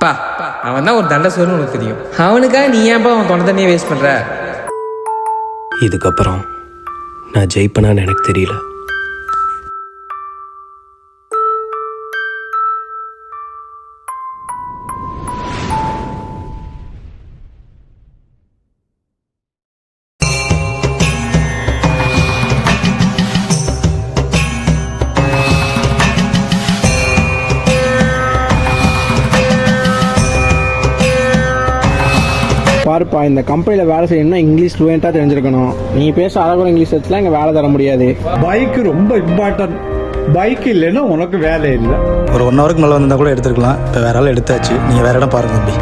பா அவன் தான் ஒரு தண்டை சொல்லுன்னு உனக்கு தெரியும். அவனுக்காக நீ ஏன்ப்பா அவன் தொண்டை தண்ணியை வேஸ்ட் பண்ணுற? இதுக்கப்புறம் நான் ஜெயிப்பேனான்னு எனக்கு தெரியல. பாருப்பா, இந்த கம்பெனியில் வேலை செய்யணும்னா இங்கிலீஷ் ஃப்ளூயண்ட்டாக தெரிஞ்சிருக்கணும். நீ பேச அழகான இங்கிலீஷ் வச்சுலாம் இங்கே வேலை தர முடியாது. பைக்கு ரொம்ப இம்பார்ட்டன்ட். பைக் இல்லைன்னா உனக்கு வேலை இல்லை. ஒரு 1 ஹவருக்கு மேலே வந்தால் கூட எடுத்துருக்கலாம். இப்போ வேற ஆள் எடுத்தாச்சு. நீங்கள் வேற இடம் பாருங்க தம்பி.